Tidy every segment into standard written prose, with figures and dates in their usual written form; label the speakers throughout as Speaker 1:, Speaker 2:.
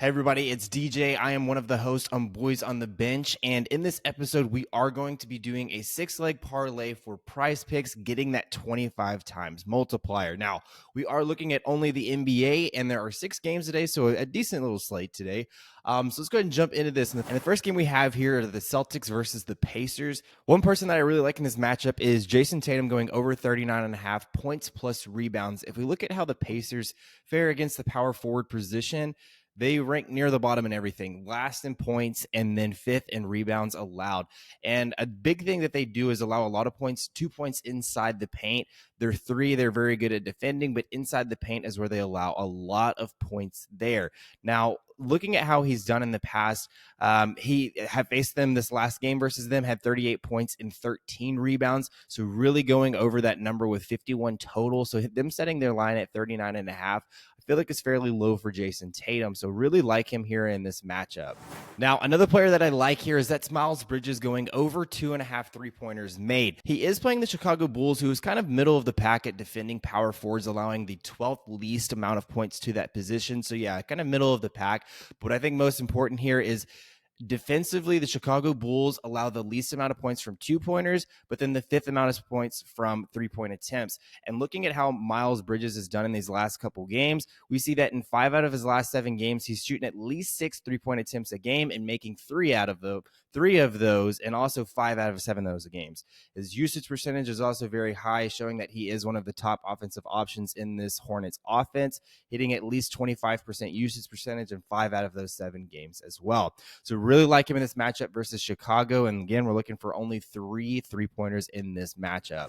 Speaker 1: Hey everybody, it's DJ. I am one of the hosts on Boys on the Bench, and in this episode, we are going to be doing a 6-leg parlay for PrizePicks, getting that 25 times multiplier. Now, we are looking at only the NBA, and there are 6 games today, so a decent little slate today. So let's go ahead and jump into this. And the first game we have here are the Celtics versus the Pacers. One person that I really like in this matchup is Jason Tatum going over 39.5 points plus rebounds. If we look at how the Pacers fare against the power forward position, they rank near the bottom in everything, last in points and then fifth in rebounds allowed. And a big thing that they do is allow a lot of points, 2 points inside the paint. They're very good at defending, but inside the paint is where they allow a lot of points there. Now, looking at how he's done in the past, he had faced them this last game versus them, had 38 points and 13 rebounds. So really going over that number with 51 total. So them setting their line at 39.5, I feel like it's fairly low for Jason Tatum. So really like him here in this matchup. Now, another player that I like here is that's Miles Bridges going over 2.5 3-pointers made. He is playing the Chicago Bulls, who is kind of middle of the pack at defending power forwards, allowing the 12th least amount of points to that position. So yeah, kind of middle of the pack. But what I think most important here is defensively, the Chicago Bulls allow the least amount of points from 2-pointers, but then the fifth amount of points from 3-point attempts. And looking at how Miles Bridges has done in these last couple games, we see that in 5 out of his last 7 games, he's shooting at least 6 3-point attempts a game and making 3 of those, and also 5 out of 7 of those games. His usage percentage is also very high, showing that he is one of the top offensive options in this Hornets offense, hitting at least 25% usage percentage in 5 out of those 7 games as well. So really like him in this matchup versus Chicago. And again, we're looking for only 3 3-pointers in this matchup.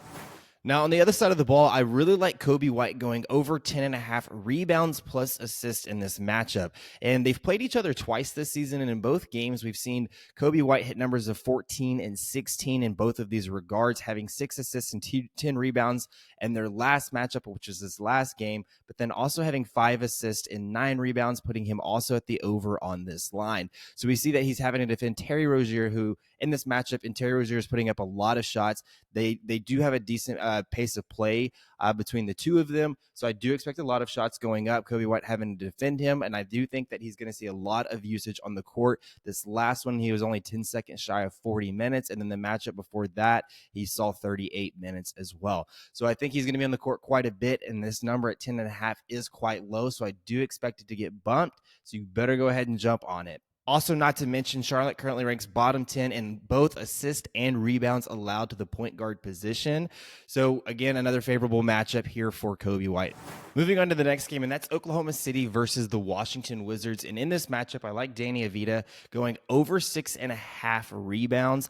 Speaker 1: Now, on the other side of the ball, I really like Coby White going over 10.5 rebounds plus assists in this matchup. And they've played each other twice this season, and in both games, we've seen Coby White hit numbers of 14 and 16 in both of these regards, having 6 assists and 10 rebounds in their last matchup, which is this last game, but then also having 5 assists and 9 rebounds, putting him also at the over on this line. So we see that he's having to defend Terry Rozier, who in this matchup, and Terry Rozier is putting up a lot of shots. They do have a decent pace of play between the two of them. So I do expect a lot of shots going up, Coby White having to defend him. And I do think that he's going to see a lot of usage on the court. This last one, he was only 10 seconds shy of 40 minutes. And then the matchup before that, he saw 38 minutes as well. So I think he's going to be on the court quite a bit. And this number at 10.5 is quite low. So I do expect it to get bumped. So you better go ahead and jump on it. Also, not to mention, Charlotte currently ranks bottom 10 in both assists and rebounds allowed to the point guard position. So, again, another favorable matchup here for Coby White. Moving on to the next game, and that's Oklahoma City versus the Washington Wizards. And in this matchup, I like Danny Avdija going over 6.5 rebounds.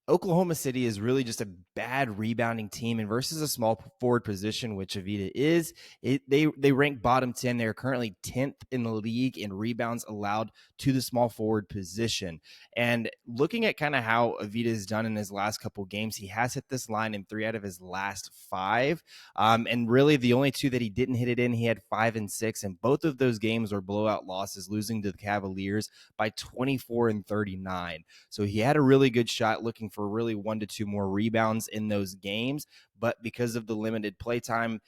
Speaker 1: Oklahoma City is really just a bad rebounding team, and versus a small forward position, which Avdija is, they rank bottom 10. They're currently 10th in the league in rebounds allowed to the small forward position. And looking at kind of how Avdija has done in his last couple games, he has hit this line in 3 out of his last 5. And really the only 2 that he didn't hit it in, he had 5 and 6, and both of those games were blowout losses, losing to the Cavaliers by 24 and 39. So he had a really good shot, looking for really 1 to 2 more rebounds in those games, but because of the limited play time,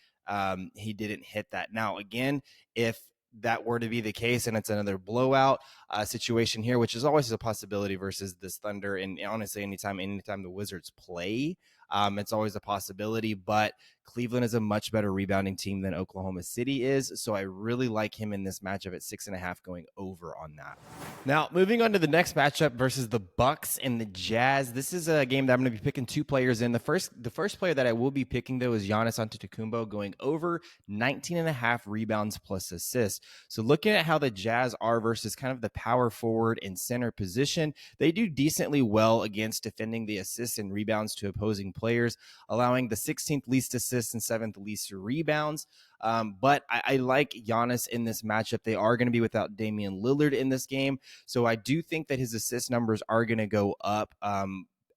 Speaker 1: he didn't hit that. Now, again, if that were to be the case and it's another blowout situation here, which is always a possibility versus this Thunder, and honestly, anytime the Wizards play, it's always a possibility, but Cleveland is a much better rebounding team than Oklahoma City is, so I really like him in this matchup at 6.5 going over on that. Now, moving on to the next matchup versus the Bucks and the Jazz. This is a game that I'm going to be picking 2 players in. The first player that I will be picking, though, is Giannis Antetokounmpo going over 19.5 rebounds plus assists. So looking at how the Jazz are versus kind of the power forward and center position, they do decently well against defending the assists and rebounds to opposing players, allowing the 16th least assists and 7th least rebounds. But I like Giannis in this matchup. They are going to be without Damian Lillard in this game, so I do think that his assist numbers are going to go up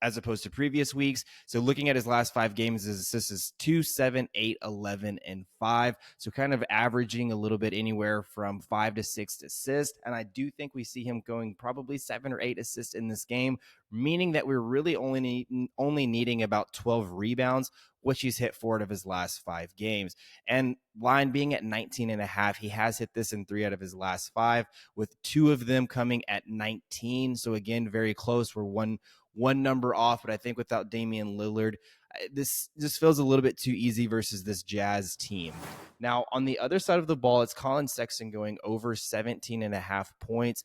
Speaker 1: as opposed to previous weeks. So looking at his last 5 games, his assists is 2, 7, 8, 11, and 5. So kind of averaging a little bit anywhere from 5 to 6 assists. And I do think we see him going probably 7 or 8 assists in this game, meaning that we're really only needing about 12 rebounds, which he's hit 4 out of his last 5 games. And line being at 19.5, he has hit this in 3 out of his last 5, with 2 of them coming at 19. So again, very close. We're one number off, but I think without Damian Lillard, this just feels a little bit too easy versus this Jazz team. Now, on the other side of the ball, it's Colin Sexton going over 17.5 points.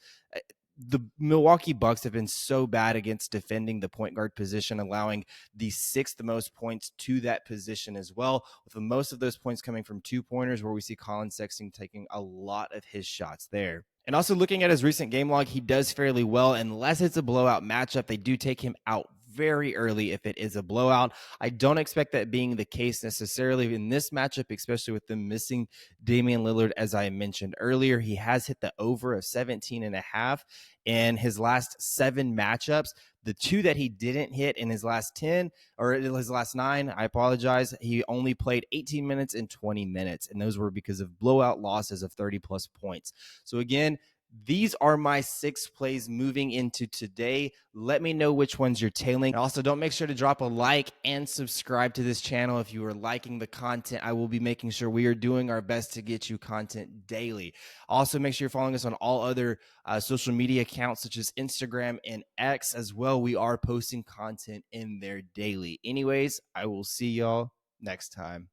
Speaker 1: The Milwaukee Bucks have been so bad against defending the point guard position, allowing the 6th most points to that position as well, with most of those points coming from 2-pointers, where we see Colin Sexton taking a lot of his shots there. And also looking at his recent game log, he does fairly well. Unless it's a blowout matchup, they do take him out very early if it is a blowout. I don't expect that being the case necessarily in this matchup, especially with them missing Damian Lillard. As I mentioned earlier, he has hit the over of 17.5 in his last 7 matchups. The 2 that he didn't hit in his last 10 or his last 9, I apologize, he only played 18 minutes and 20 minutes, and those were because of blowout losses of 30 plus points. So again, these are my 6 plays moving into today. Let me know which ones you're tailing. Also, don't make sure to drop a like and subscribe to this channel if you are liking the content. I will be making sure we are doing our best to get you content daily. Also, make sure you're following us on all other social media accounts such as Instagram and X as well. We are posting content in there daily. Anyways, I will see y'all next time.